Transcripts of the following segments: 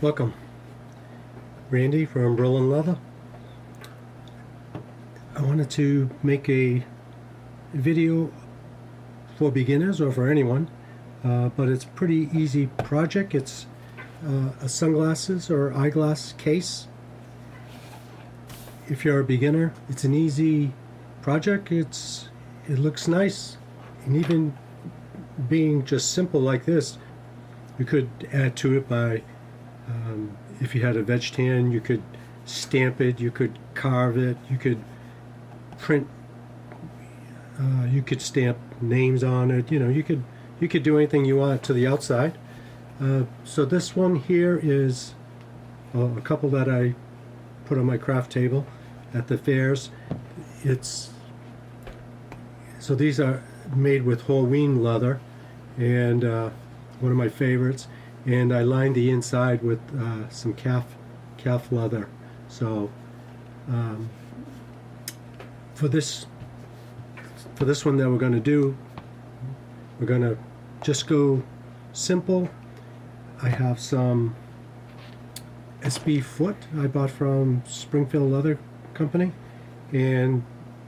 Welcome, Randy from Berlin Leather. I wanted to make a video for beginners or for anyone, but it's a pretty easy project. It's a sunglasses or eyeglass case. If you're a beginner, it's an easy project. It looks nice, and even being just simple like this, you could add to it by if you had a veg tan, you could stamp it, you could carve it, you could print, you could stamp names on it. You could do anything you want to the outside. So this one here is a couple that I put on my craft table at the fairs. So these are made with whole wean leather, and one of my favorites. And I lined the inside with some calf leather. So for this one that we're going to do, we're going to just go simple. I have some SB foot I bought from Springfield Leather Company, and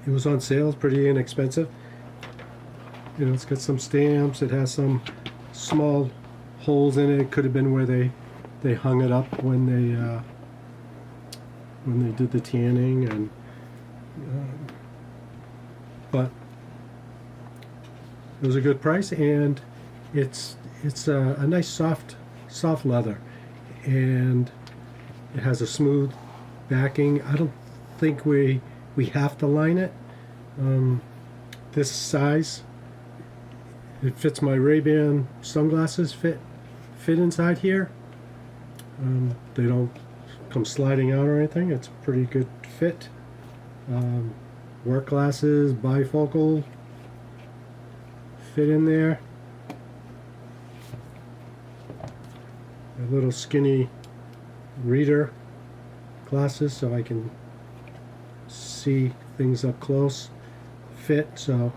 it was on sale. It's pretty inexpensive. It's got some stamps. It has some small holes in it. It could have been where they hung it up when they did the tanning, and but it was a good price, and it's a nice soft leather, and it has a smooth backing. I don't think we have to line it. This size, it fits my Ray-Ban sunglasses fit inside here. They don't come sliding out or anything. It's a pretty good fit. Work glasses, bifocal, fit in there. A little skinny reader glasses so I can see things up close. Fit, so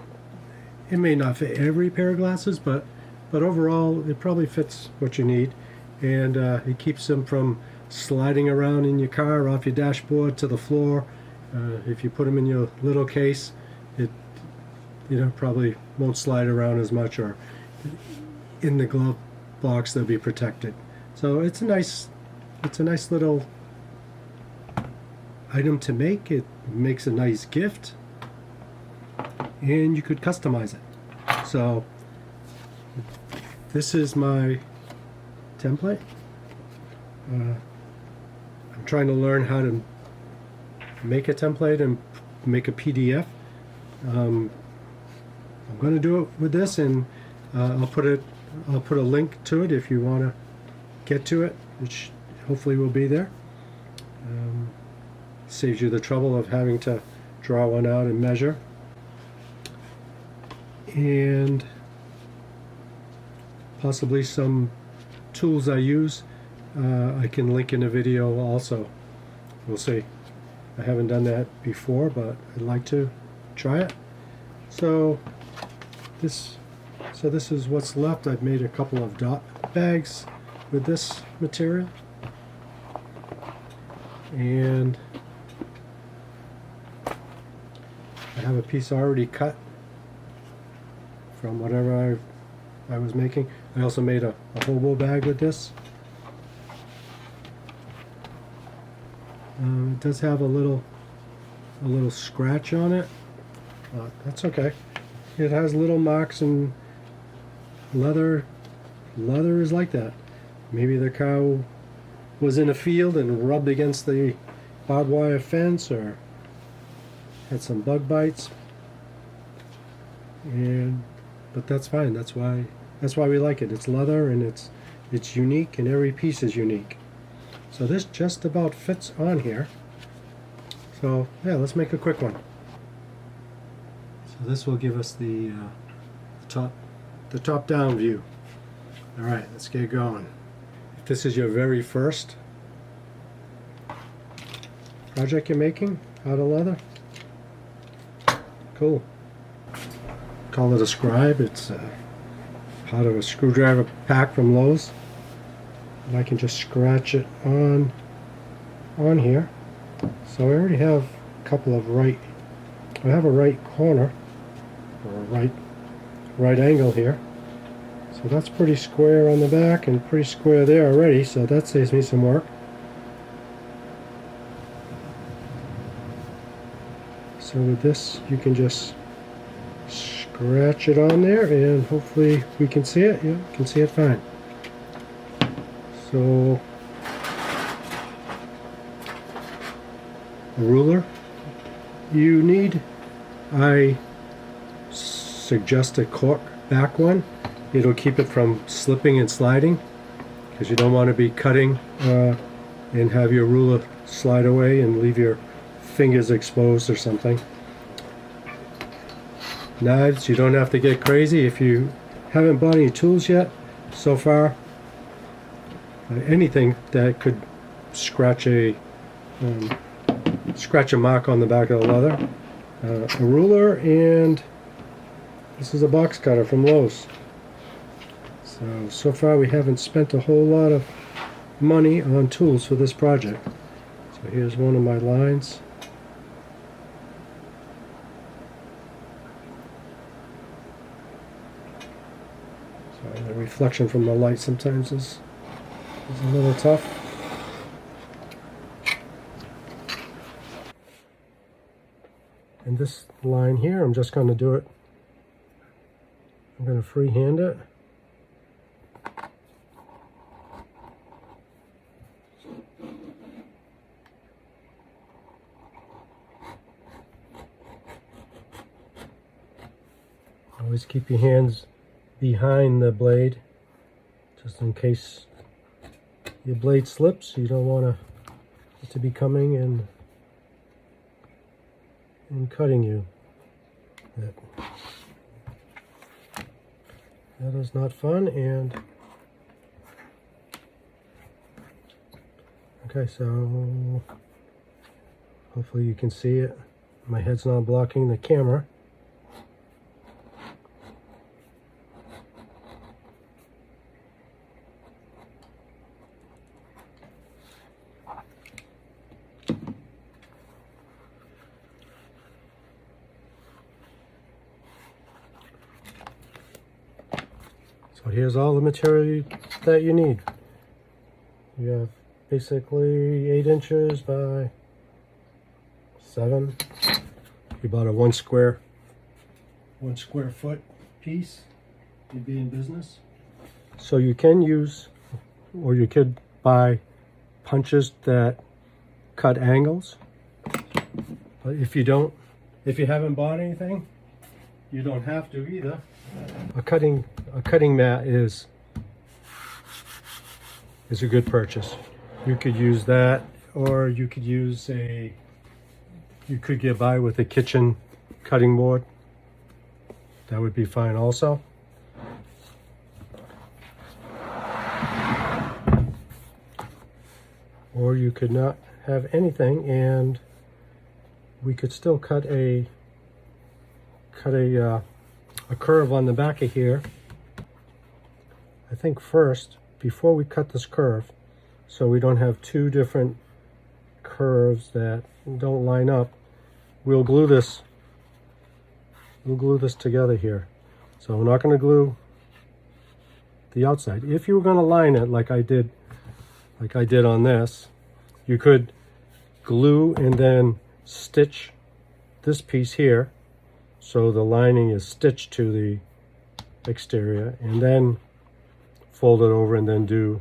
it may not fit every pair of glasses, but overall it probably fits what you need, and it keeps them from sliding around in your car, off your dashboard to the floor. If you put them in your little case, it probably won't slide around as much, or in the glove box they'll be protected. So it's a nice little item to make. It makes a nice gift, and you could customize it. So this is my template. I'm trying to learn how to make a template and make a PDF. I'm going to do it with this, and I'll put a link to it if you want to get to it, which hopefully will be there. Saves you the trouble of having to draw one out and measure. And possibly some tools I use I can link in a video also. We'll see. I haven't done that before, but I'd like to try it. So this is what's left. I've made a couple of dot bags with this material, and I have a piece already cut from whatever I was making. I also made a hobo bag with this. It does have a little scratch on it. That's okay. It has little marks, and leather is like that. Maybe the cow was in a field and rubbed against the barbed wire fence, or had some bug bites. But that's fine. That's why we like it. It's leather, and it's unique, and every piece is unique. So this just about fits on here. So yeah, let's make a quick one. So this will give us the top down view. All right, let's get going. If this is your very first project you're making out of leather, cool. Call it a scribe. It's part of a screwdriver pack from Lowe's. and I can just scratch it on here. So I already have a couple of I have a right corner, or a right angle here. So that's pretty square on the back and pretty square there already, so that saves me some work. So with this, you can just scratch it on there, and hopefully we can see it. Yeah, you can see it fine. So a ruler you need. I suggest a cork back one. It'll keep it from slipping and sliding, because you don't want to be cutting and have your ruler slide away and leave your fingers exposed or something. Knives, you don't have to get crazy. If you haven't bought any tools yet so far, anything that could scratch a mark on the back of the leather, a ruler, and this is a box cutter from Lowe's. So far we haven't spent a whole lot of money on tools for this project. So here's one of my lines. Sorry, the reflection from the light sometimes is a little tough. And this line here, I'm just going to do it. I'm going to freehand it. Always keep your hands behind the blade, just in case your blade slips. You don't want it to be coming and cutting you. That is not fun. And okay, so hopefully you can see it. My head's not blocking the camera. So here's all the material that you need. You have basically 8 inches by 7. You bought a 1 square foot piece, you'd be in business. So you can use, or you could buy punches that cut angles. But if you haven't bought anything, you don't have to either. A cutting mat is a good purchase. You could use that, or you could get by with a kitchen cutting board. That would be fine also. Or you could not have anything, and we could still cut a curve on the back of here. I think first, before we cut this curve, so we don't have 2 different curves that don't line up, we'll glue this together here. So we're not going to glue the outside. If you were going to line it like I did on this, you could glue and then stitch this piece here so the lining is stitched to the exterior, and then fold it over and then do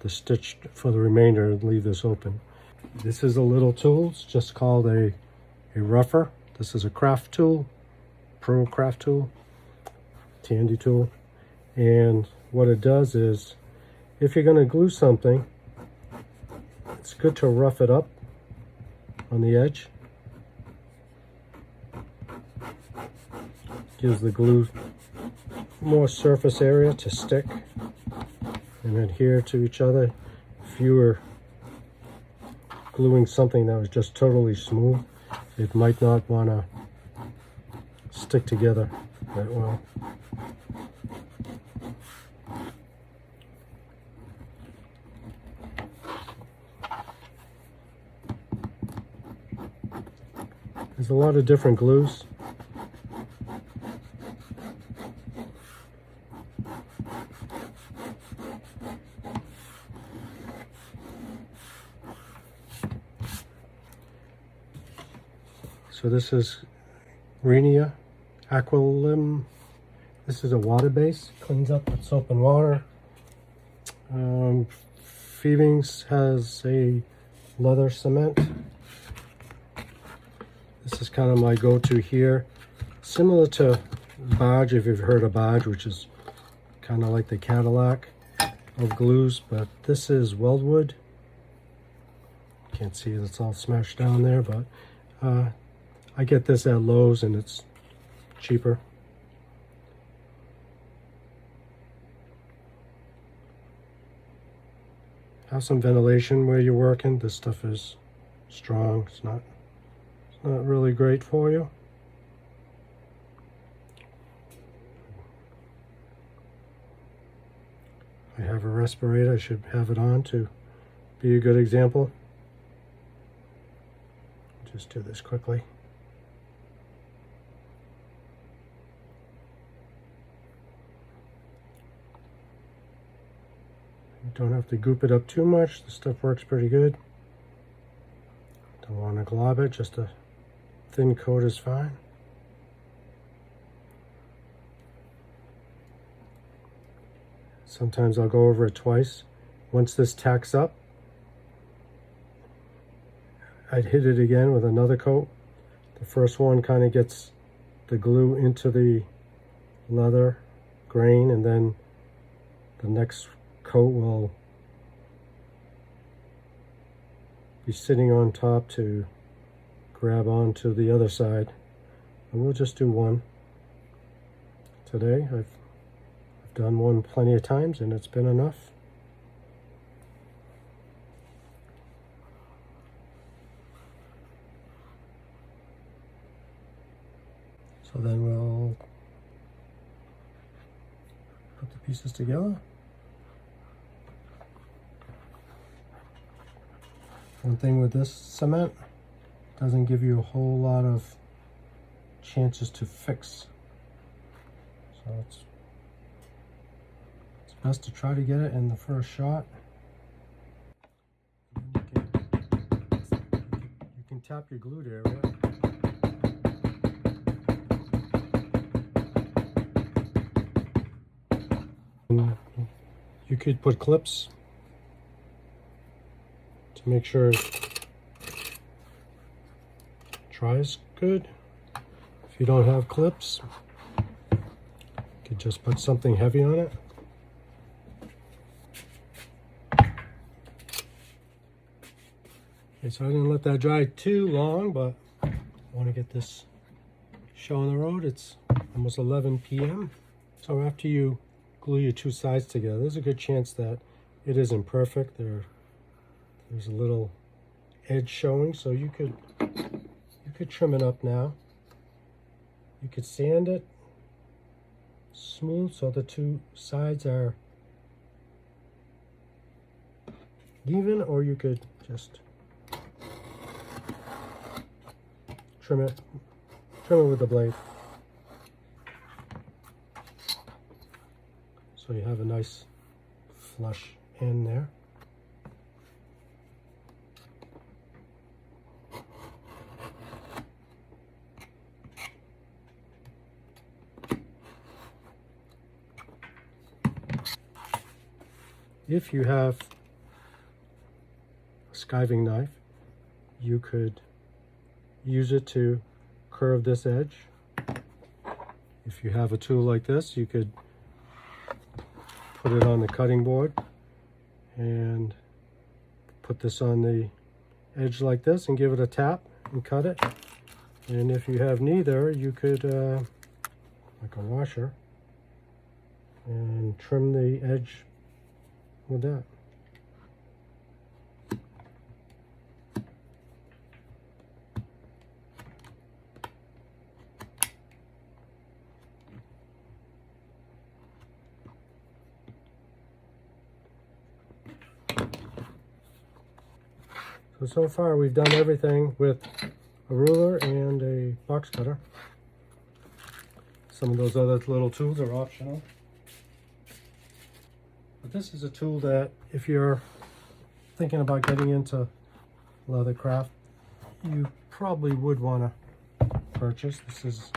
the stitch for the remainder and leave this open. This is a little tool. It's just called a rougher. This is a craft tool, pro craft tool, handy tool. And what it does is, if you're going to glue something, it's good to rough it up on the edge. Gives the glue more surface area to stick and adhere to each other. If you were gluing something that was just totally smooth, it might not want to stick together that well. There's a lot of different glues. So this is Renia Aqualim. This is a water base. Cleans up with soap and water. Phoebings has a leather cement. This is kind of my go-to here. Similar to Barge, if you've heard of Barge, which is kind of like the Cadillac of glues, but this is Weldwood. Can't see it, it's all smashed down there, but I get this at Lowe's and it's cheaper. Have some ventilation where you're working. This stuff is strong. It's not really great for you. I have a respirator. I should have it on to be a good example. Just do this quickly. You don't have to goop it up too much. The stuff works pretty good. Don't want to glob it, just a thin coat is fine. Sometimes I'll go over it twice. Once this tacks up, I'd hit it again with another coat. The first one kind of gets the glue into the leather grain, and then the next coat will be sitting on top to grab onto the other side. And we'll just do one today. I've done one plenty of times and it's been enough. So then we'll put the pieces together. One thing with this cement, doesn't give you a whole lot of chances to fix. So it's best to try to get it in the first shot. You can tap your glued area. You could put clips to make sure it dries good. If you don't have clips, you could just put something heavy on it. Okay, so I didn't let that dry too long, but I want to get this show on the road. It's almost 11 p.m. So after you glue your two sides together, there's a good chance that it isn't perfect. There's a little edge showing, so you could trim it up now. You could sand it smooth so the two sides are even, or you could just trim it with the blade. So you have a nice flush end there. If you have a skiving knife, you could use it to curve this edge. If you have a tool like this, you could put it on the cutting board and put this on the edge like this and give it a tap and cut it. And if you have neither, you could, like a washer, and trim the edge with that. So far we've done everything with a ruler and a box cutter. Some of those other little tools are optional. But this is a tool that if you're thinking about getting into Leathercraft, you probably would want to purchase. This is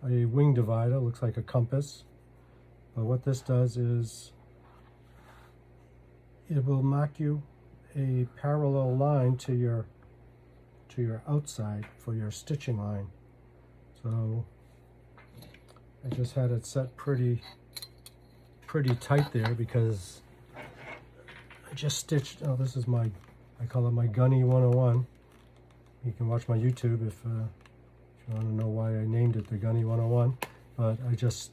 a wing divider, looks like a compass. But what this does is it will mark you a parallel line to your outside for your stitching line. So I just had it set pretty tight there because I just stitched. Oh, this is my, I call it my Gunny 101. You can watch my YouTube if you want to know why I named it the Gunny 101. But I just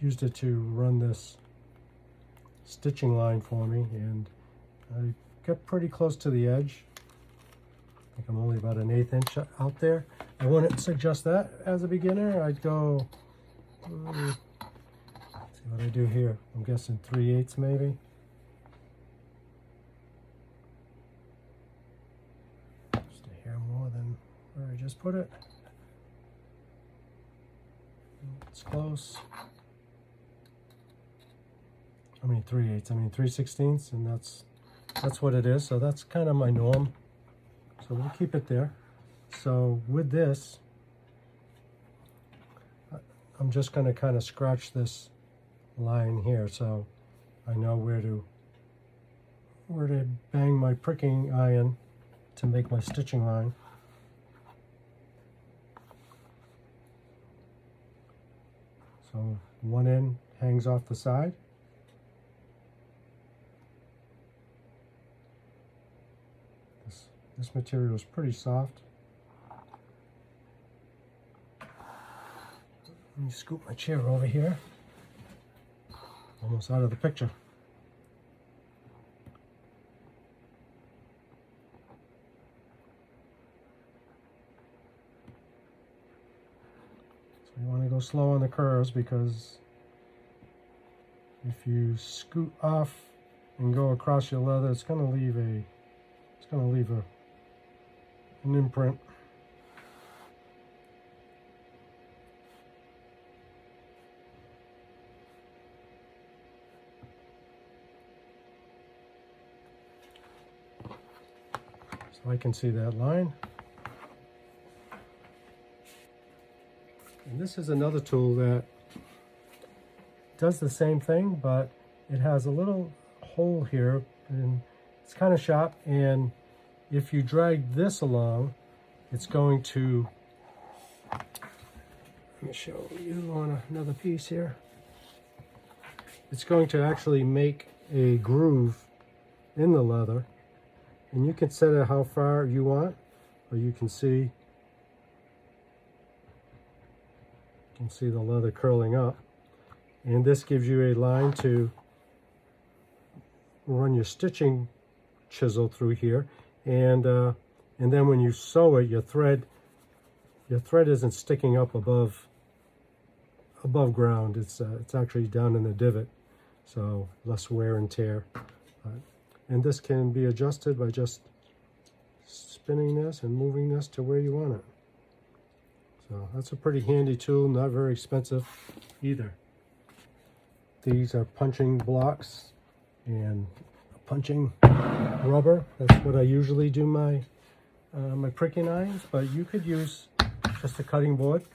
used it to run this stitching line for me, and I got pretty close to the edge. I think I'm only about an 1/8 inch out there. I wouldn't suggest that as a beginner. I'd go, let's see what I do here. I'm guessing 3/8 maybe. Just a hair more than where I just put it. It's close. I mean 3/8, I mean 3/16, and that's what it is. So that's kind of my norm. So we'll keep it there. So with this, I'm just going to kind of scratch this line here so I know where to bang my pricking iron to make my stitching line. So one end hangs off the side. This material is pretty soft. Let me scoop my chair over here. Almost out of the picture. So you want to go slow on the curves, because if you scoot off and go across your leather, it's going to leave an imprint. So I can see that line. And this is another tool that does the same thing, but it has a little hole here, and it's kind of sharp, and if you drag this along, it's going to, let me show you on another piece here. It's going to actually make a groove in the leather, and you can set it how far you want, or you can see the leather curling up, and this gives you a line to run your stitching chisel through here. And then when you sew it, your thread isn't sticking up above ground. It's actually down in the divot, so less wear and tear. And this can be adjusted by just spinning this and moving this to where you want it. So that's a pretty handy tool, not very expensive either. These are punching blocks and punching rubber. That's what I usually do my my pricking irons, but you could use just a cutting board.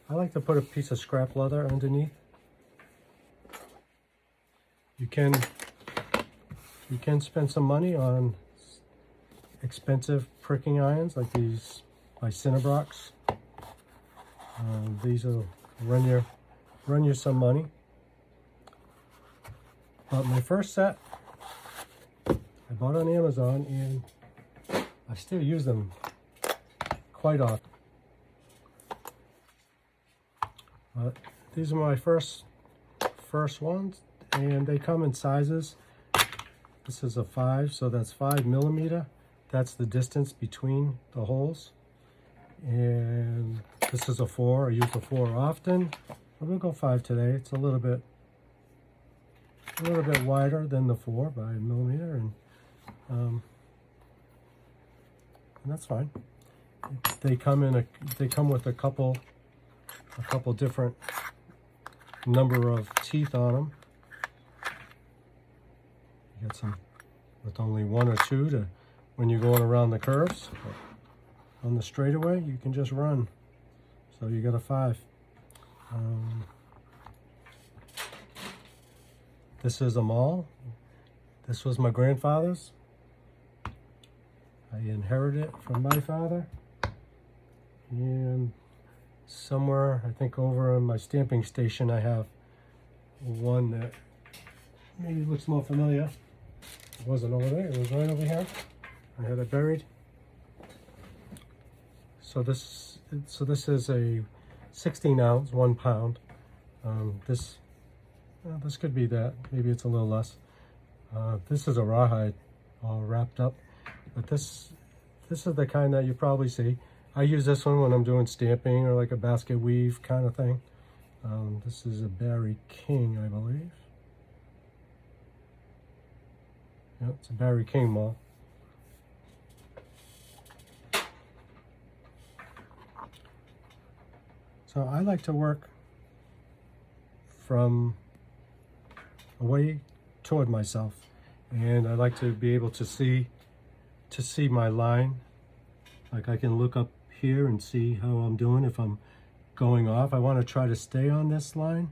I like to put a piece of scrap leather underneath. You can spend some money on expensive pricking irons like these by Cinnabrox. These will run you some money. But my first set I bought on Amazon, and I still use them quite often. But these are my first ones, and they come in sizes. This is a 5, so that's 5mm. That's the distance between the holes. And this is a 4. I use a 4 often. I'm gonna go 5 today. It's a little bit wider than the 4 by a millimeter, and that's fine. They come with a couple different number of teeth on them. You get some with only one or two to when you're going around the curves. On the straightaway, you can just run. So you got a 5. This is a maul. This was my grandfather's. I inherited it from my father. And somewhere, I think over on my stamping station, I have one that maybe looks more familiar. It wasn't over there, it was right over here. I had it buried. So this is a 16 ounce, 1 pound. This could be that. Maybe it's a little less. This is a rawhide, all wrapped up. But this is the kind that you probably see. I use this one when I'm doing stamping or like a basket weave kind of thing. This is a Barry King, I believe. Yeah, it's a Barry King maul. So I like to work from away toward myself, and I like to be able to see my line. Like I can look up here and see how I'm doing. If I'm going off, I want to try to stay on this line.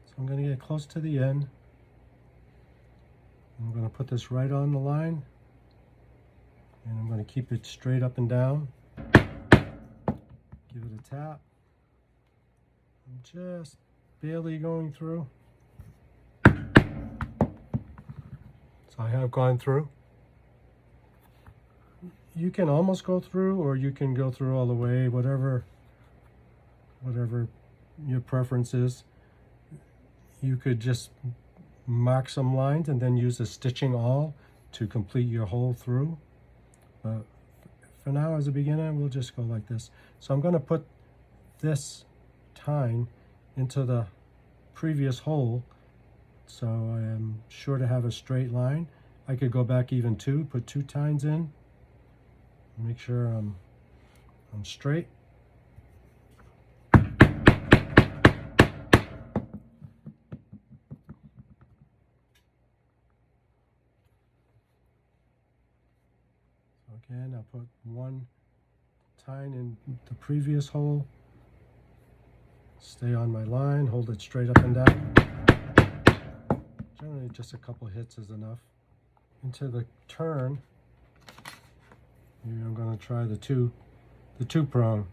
So I'm going to get close to the end. I'm going to put this right on the line, and I'm going to keep it straight up and down. Give it a tap. I'm just barely going through. So I have gone through. You can almost go through, or you can go through all the way, whatever your preference is. You could just mark some lines and then use a stitching awl to complete your hole through. But for now, as a beginner, we'll just go like this. So I'm going to put this tine into the previous hole, so I am sure to have a straight line. I could go back even 2, put 2 tines in, make sure I'm straight. Again, I'll put 1 tine in the previous hole, stay on my line, hold it straight up and down. Generally just a couple hits is enough. Into the turn, here I'm going to try the two prong.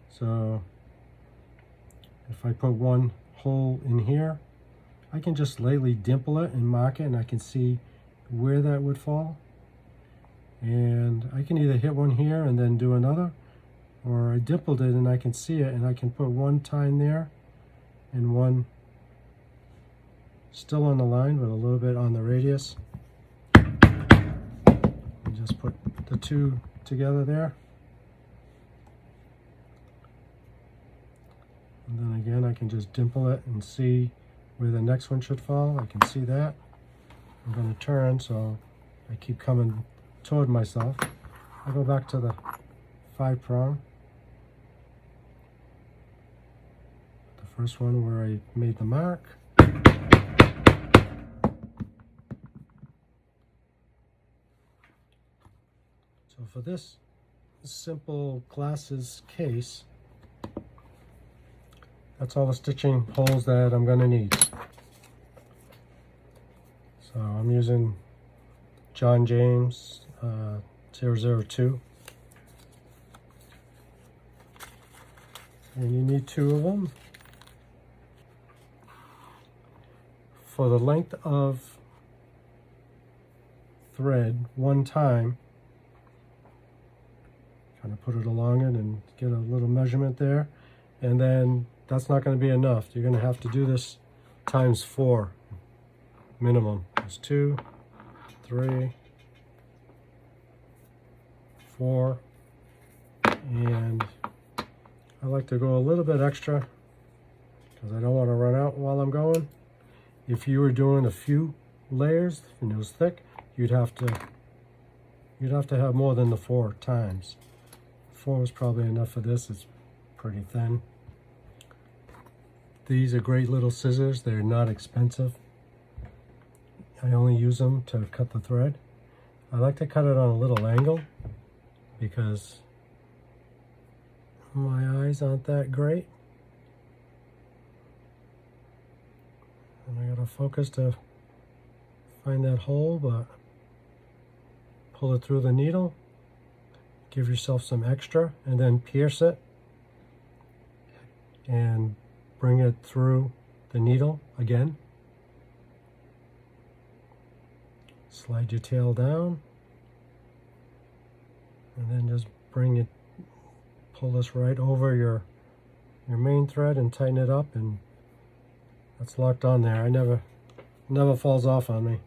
So if I put 1 hole in here, I can just lightly dimple it and mark it, and I can see where that would fall. And I can either hit one here and then do another, or I dimpled it and I can see it, and I can put 1 tine there and 1 still on the line but a little bit on the radius, and just put the 2 together there. And then again, I can just dimple it and see where the next one should fall. I can see that. I'm going to turn, so I keep coming toward myself. I go back to the 5 prong. The first one where I made the mark. So for this simple glasses case, that's all the stitching holes that I'm going to need. So I'm using John James 002. And you need 2 of them. For the length of thread, 1 time, kind of put it along it and get a little measurement there. And then that's not going to be enough. You're going to have to do this times 4 minimum. There's 2, 3, 4, and I like to go a little bit extra because I don't want to run out while I'm going. If you were doing a few layers and it was thick, you'd have to you'd have to have more than the 4 times. 4 is probably enough for this. It's pretty thin. These are great little scissors. They're not expensive. I only use them to cut the thread. I like to cut it on a little angle because my eyes aren't that great. And I gotta focus to find that hole, but pull it through the needle, give yourself some extra, and then pierce it and bring it through the needle again. Slide your tail down, and then just bring it, pull this right over your main thread and tighten it up, and that's locked on there. Never falls off on me.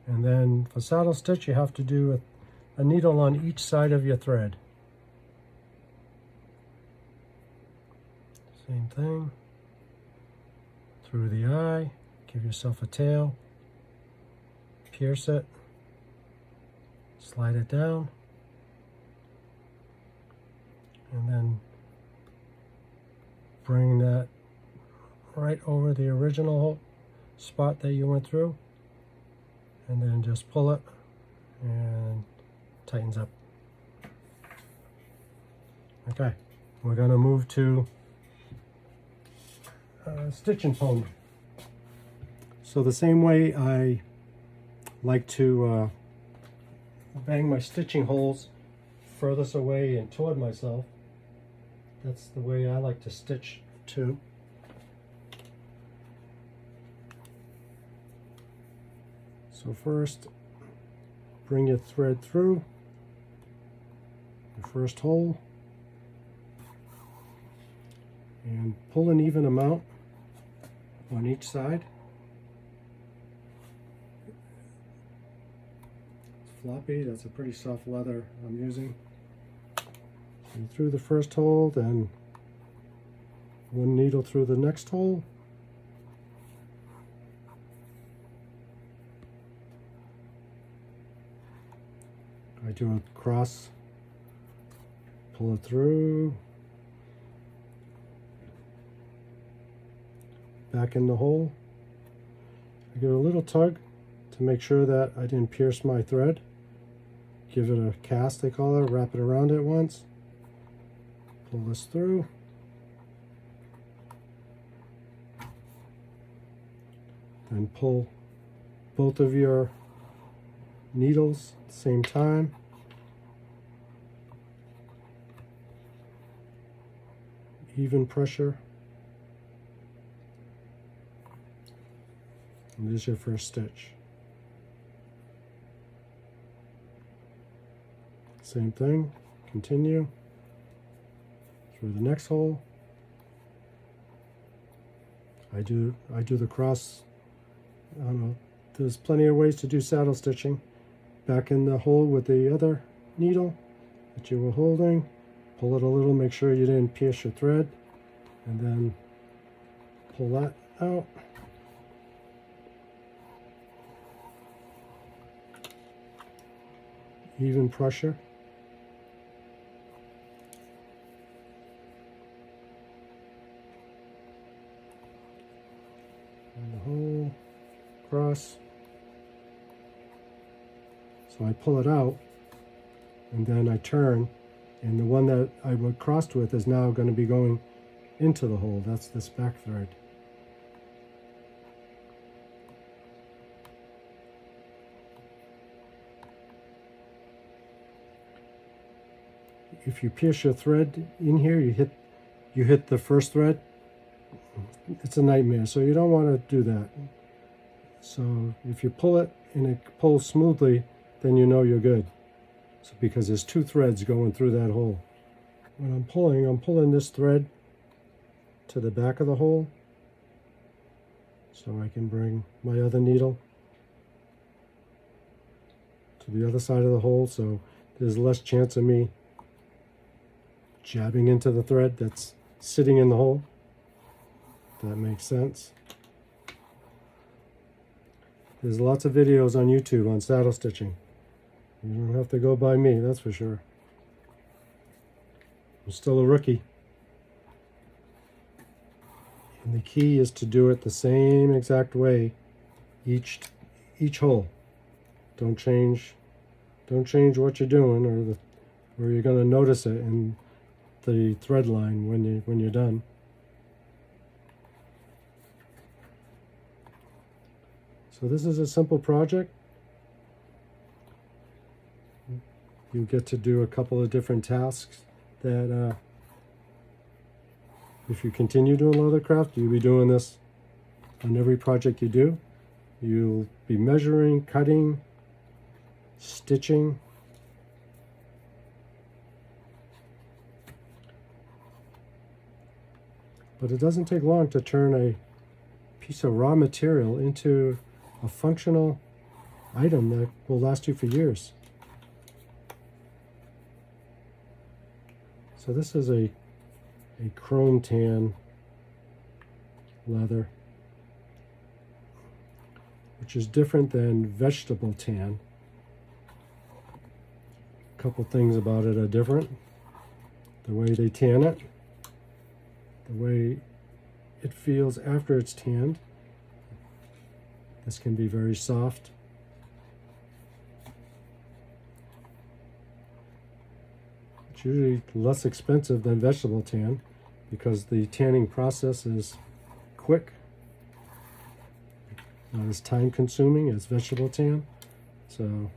And then for saddle stitch, you have to do a needle on each side of your thread. Same thing. Through the eye, give yourself a tail, pierce it, slide it down, and then bring that right over the original spot that you went through, and then just pull it and tightens up. Okay, we're going to move to stitch and pony. So the same way I like to bang my stitching holes furthest away and toward myself, that's the way I like to stitch too. So first, bring your thread through the first hole and pull an even amount on each side. It's floppy, that's a pretty soft leather I'm using. And through the first hole, then one needle through the next hole. I do a cross, pull it through, back in the hole. I give it a little tug to make sure that I didn't pierce my thread. Give it a cast, they call it, wrap it around it once. Pull this through. Then pull both of your needles at the same time. Even pressure. And this is your first stitch. Same thing, continue through the next hole. I do the cross. I don't know, there's plenty of ways to do saddle stitching. Back in the hole with the other needle that you were holding, pull it a little, make sure you didn't pierce your thread, and then pull that out. Even pressure. And the hole, cross. So I pull it out, and then I turn, and the one that I would crossed with is now going to be going into the hole. That's this back thread. If you pierce your thread in here, you hit the first thread, it's a nightmare, so you don't want to do that. So if you pull it and it pulls smoothly, then you know you're good. So because there's 2 threads going through that hole. When I'm pulling this thread to the back of the hole so I can bring my other needle to the other side of the hole, so there's less chance of me jabbing into the thread that's sitting in the hole. If that makes sense. There's lots of videos on YouTube on saddle stitching. You don't have to go by me, that's for sure. I'm still a rookie. And the key is to do it the same exact way each hole. Don't change what you're doing, or you're going to notice it in the thread line when you're done. So this is a simple project. You get to do a couple of different tasks that if you continue doing Leathercraft, you'll be doing this on every project you do. You'll be measuring, cutting, stitching. But it doesn't take long to turn a piece of raw material into a functional item that will last you for years. So this is a chrome tan leather, which is different than vegetable tan. A couple things about it are different. The way they tan it, the way it feels after it's tanned. This can be very soft. It's usually less expensive than vegetable tan because the tanning process is quick, not as time consuming as vegetable tan. So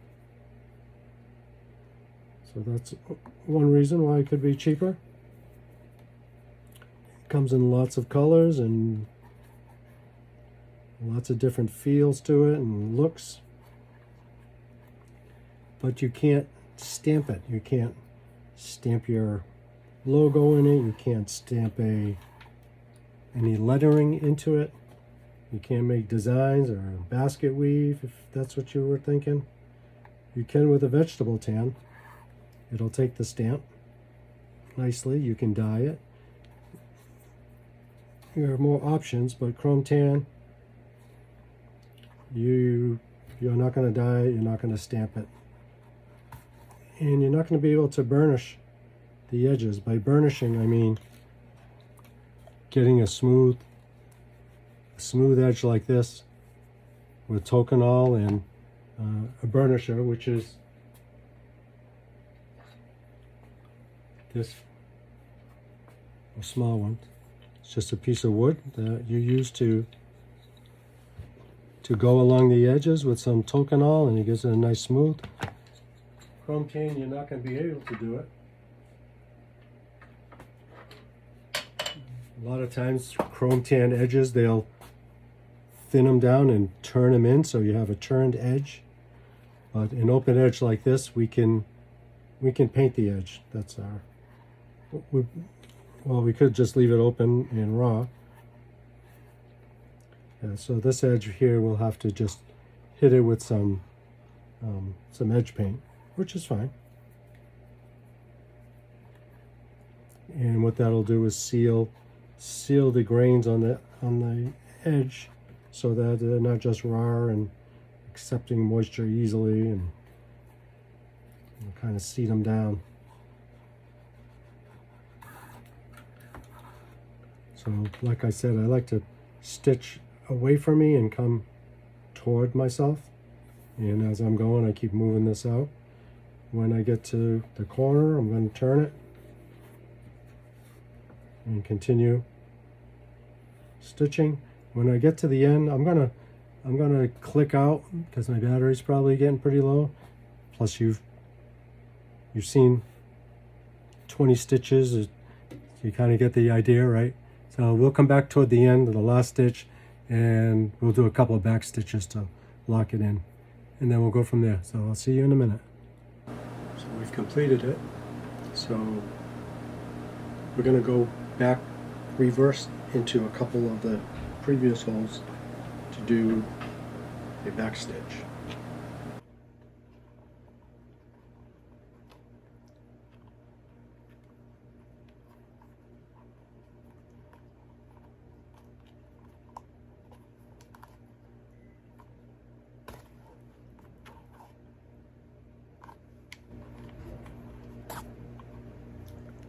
that's one reason why it could be cheaper. It comes in lots of colors and lots of different feels to it and looks. But you can't stamp it. You can't stamp your logo in it. You can't stamp any lettering into it. You can't make designs or basket weave if that's what you were thinking. You can with a vegetable tan. It'll take the stamp nicely. You can dye it. There are more options, but chrome tan, you're not going to dye it, you're not going to stamp it. And you're not going to be able to burnish the edges. By burnishing, I mean getting a smooth edge like this with toconol and a burnisher, which is this, a small one. It's just a piece of wood that you use to go along the edges with some toconol, and it gives it a nice smooth. Chrome tan, you're not going to be able to do it. A lot of times chrome tan edges, they'll thin them down and turn them in so you have a turned edge. But an open edge like this, we can paint the edge. That's our, well, we could just leave it open and raw. Yeah, so this edge here, we'll have to just hit it with some edge paint, which is fine. And what that'll do is seal the grains on the edge so that they're not just raw and accepting moisture easily, and kind of seat them down. So like I said, I like to stitch away from me and come toward myself, and as I'm going I keep moving this out. When I get to the corner, I'm going to turn it and continue stitching. When I get to the end, I'm gonna click out because my battery's probably getting pretty low. Plus you've seen 20 stitches, you kind of get the idea, right? So we'll come back toward the end of the last stitch and we'll do a couple of back stitches to lock it in, and then we'll go from there. So I'll see you in a minute. So we've completed it. So we're going to go back reverse into a couple of the previous holes to do a back stitch.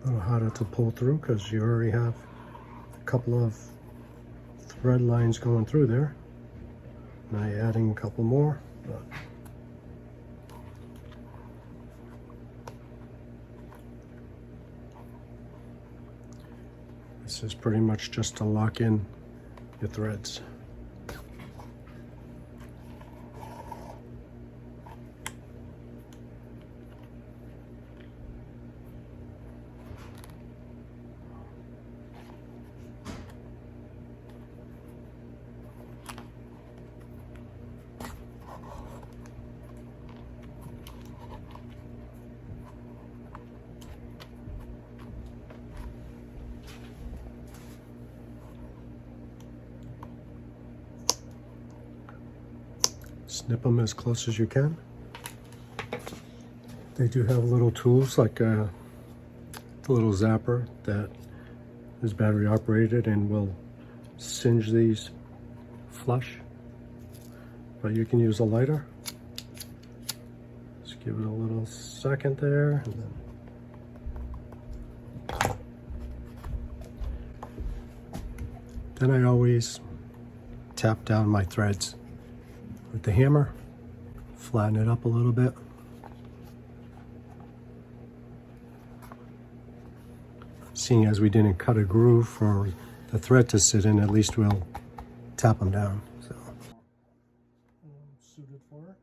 A little harder to pull through because you already have a couple of thread lines going through there. Now you're adding a couple more. But this is pretty much just to lock in your threads. Snip them as close as you can. They do have little tools like the little zapper that is battery operated and will singe these flush. But you can use a lighter. Just give it a little second there. And then I always tap down my threads with the hammer, flatten it up a little bit. Seeing as we didn't cut a groove for the thread to sit in, at least we'll tap them down. So. Suited for it.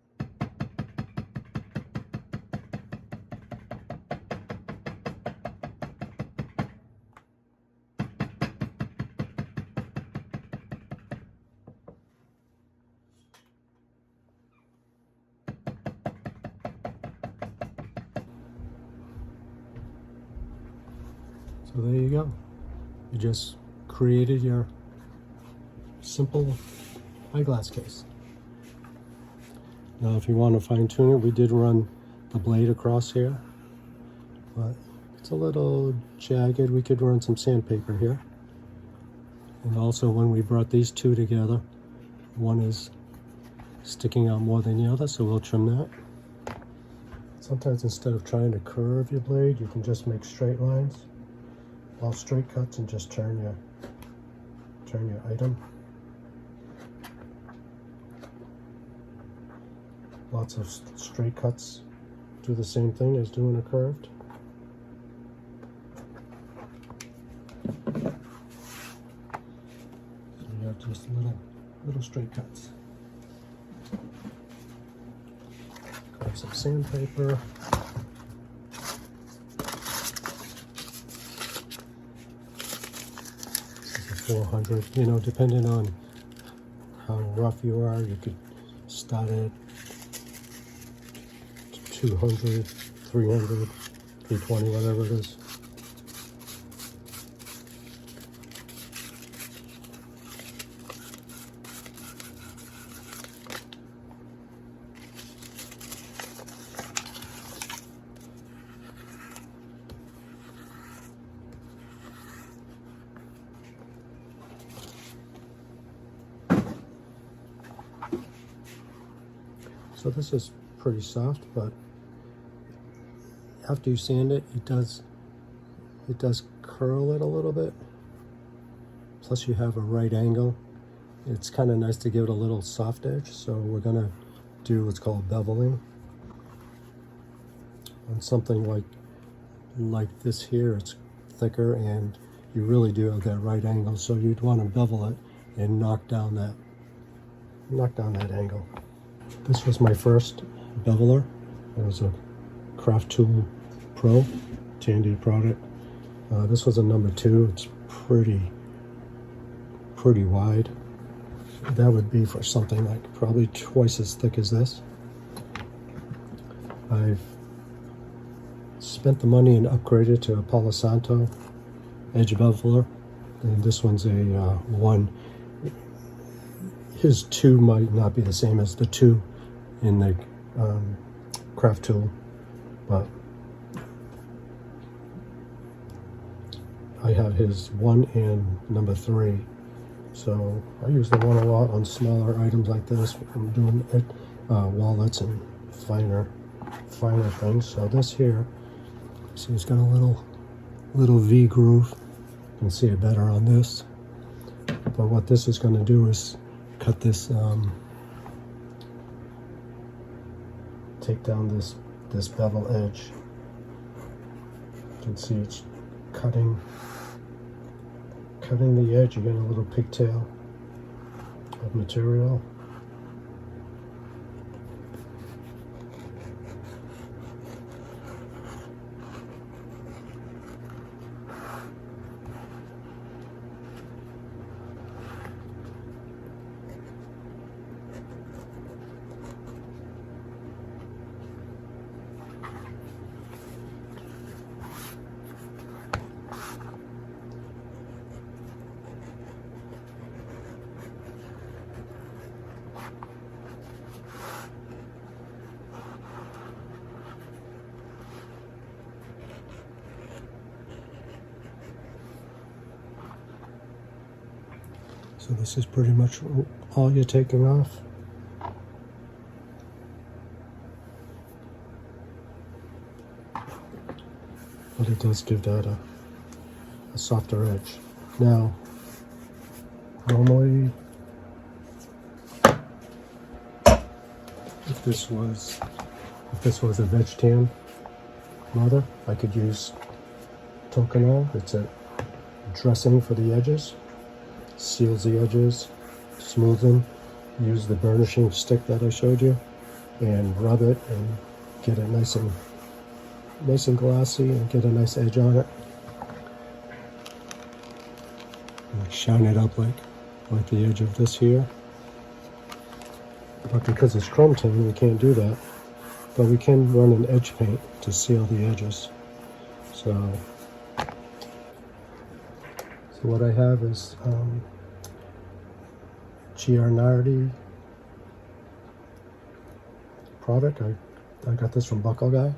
So there you go. You just created your simple eyeglass case. Now if you want to fine tune it, we did run the blade across here, but it's a little jagged. We could run some sandpaper here. And also when we brought these two together, one is sticking out more than the other, so we'll trim that. Sometimes instead of trying to curve your blade, you can just make straight lines. All straight cuts and just turn your item. Lots of straight cuts do the same thing as doing a curved. So you have just little straight cuts. Grab some sandpaper. 400, you know, depending on how rough you are, you could start at 200, 300, 320, whatever it is. So this is pretty soft, but after you sand it, it does curl it a little bit. Plus you have a right angle. It's kind of nice to give it a little soft edge. So we're gonna do what's called beveling. On something like this here, it's thicker and you really do have that right angle. So you'd want to bevel it and knock down that angle. This was my first beveler. It was a Craft Tool Pro, Tandy product. This was a number 2. It's pretty wide. That would be for something like probably twice as thick as this. I've spent the money and upgraded to a Palo Santo edge beveler, and this one's a 1. His 2 might not be the same as the 2 in the Craft Tool, but I have his 1 and number 3. So I use the 1 a lot on smaller items like this. I'm doing wallets and finer things. So this here, see, it's got a little little V groove. You can see it better on this. But what this is going to do is cut this, take down this bevel edge. You can see it's cutting the edge. You get a little pigtail of material. So this is pretty much all you're taking off. But it does give that a softer edge. Now, normally, if this was a veg tan leather, I could use Tokonol. It's a dressing for the edges. Seals the edges, smooths them. Use the burnishing stick that I showed you and rub it and get it nice and glossy and get a nice edge on it. And shine it up like the edge of this here. But because it's chrome tan, we can't do that. But we can run an edge paint to seal the edges. So what I have is Giarnardi product. I got this from Buckle Guy.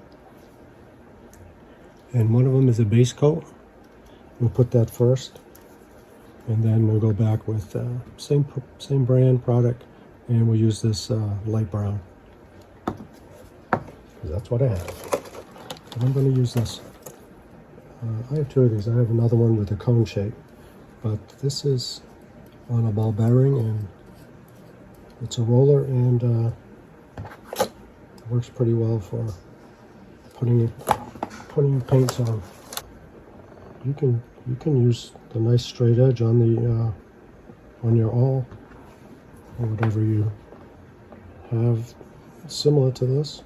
And one of them is a base coat. We'll put that first. And then we'll go back with same brand product. And we'll use this light brown. Because that's what I have. And I'm going to use this. I have two of these. I have another one with a cone shape. But this is on a ball bearing, and it's a roller, and it works pretty well for putting paints on. You can use the nice straight edge on the on your awl or whatever you have similar to this.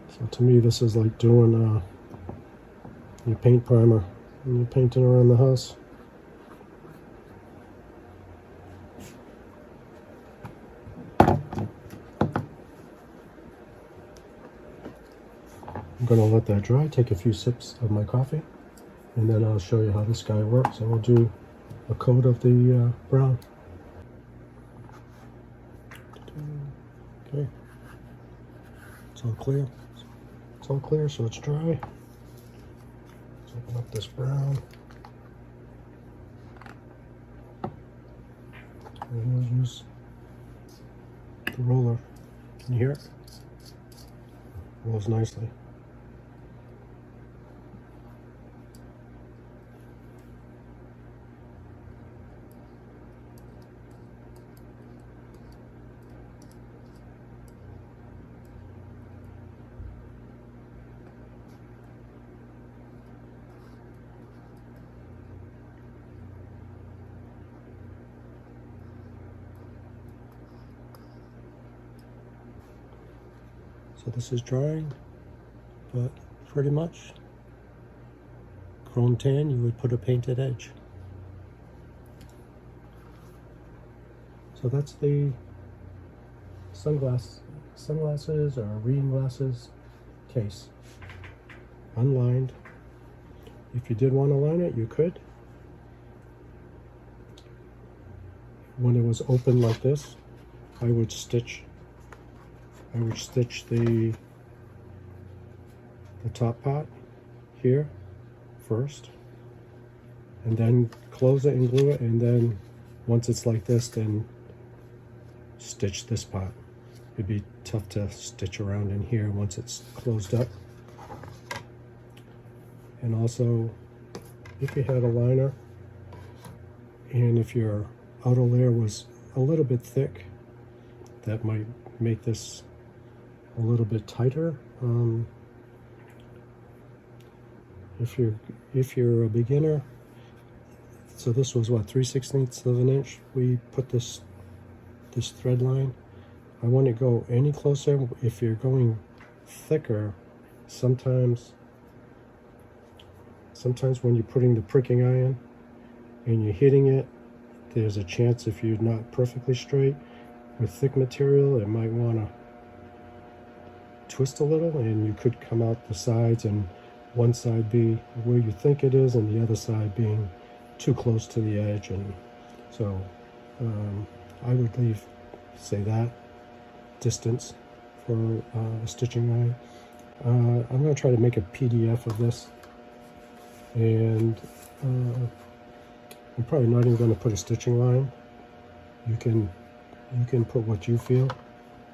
So to me, this is like doing your paint primer when you're painting around the house. I'm going to let that dry, take a few sips of my coffee, and then I'll show you how this guy works, and we'll do a coat of the brown. Okay, it's all clear. It's all clear, so it's dry. Let's open up this brown. And we'll use the roller. Can you hear it? Rolls nicely. So this is drying, but pretty much chrome tan, you would put a painted edge. So that's the sunglasses or reading glasses case. Unlined. If you did want to line it, you could. When it was open like this, I would stitch the top part here first, and then close it and glue it, and then once it's like this, then stitch this part. It'd be tough to stitch around in here once it's closed up. And also, if you had a liner, and if your outer layer was a little bit thick, that might make this a little bit tighter. If you're a beginner, so this was what, 3/16 of an inch. We put this thread line. I want to go any closer. If you're going thicker, sometimes when you're putting the pricking iron and you're hitting it, there's a chance, if you're not perfectly straight with thick material, it might want to twist a little, and you could come out the sides and one side be where you think it is and the other side being too close to the edge. And so I would leave, say, that distance for a stitching line. I'm going to try to make a PDF of this, and I'm probably not even going to put a stitching line. You can put what you feel.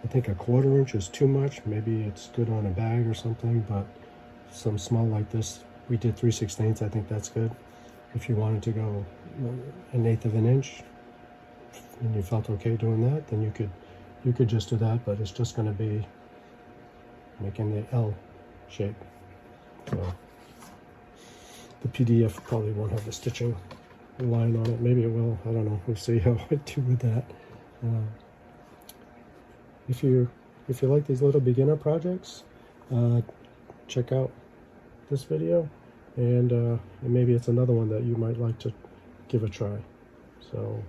I think 1/4 inch is too much. Maybe it's good on a bag or something, but some small like this, we did 3/16. I think that's good. If you wanted to go 1/8 of an inch and you felt okay doing that, then you could just do that, but it's just going to be making the L shape. So the PDF probably won't have the stitching line on it. Maybe it will. I don't know. We'll see how I do with that. If you like these little beginner projects, check out this video, and maybe it's another one that you might like to give a try. So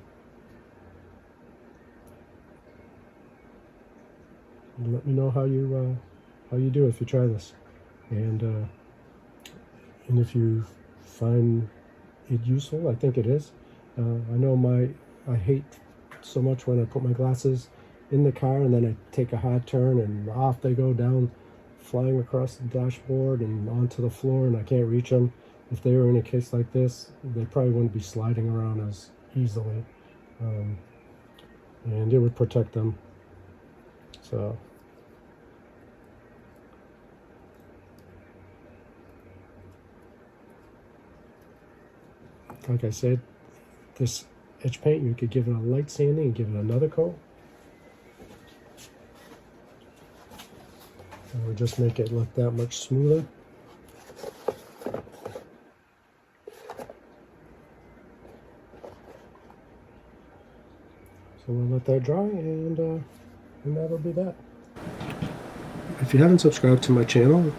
let me know how you do if you try this, and if you find it useful. I think it is. I know I hate so much when I put my glasses in the car and then I take a hard turn and off they go down, flying across the dashboard and onto the floor, and I can't reach them. If they were in a case like this, they probably wouldn't be sliding around as easily, and it would protect them. So like I said, this edge paint, you could give it a light sanding and give it another coat. And we'll just make it look that much smoother. So we'll let that dry, and that'll be that. If you haven't subscribed to my channel,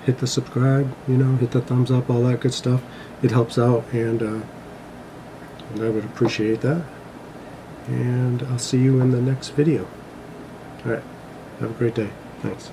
hit the subscribe, hit the thumbs up, all that good stuff. It helps out, and I would appreciate that. And I'll see you in the next video. All right, have a great day. Thanks.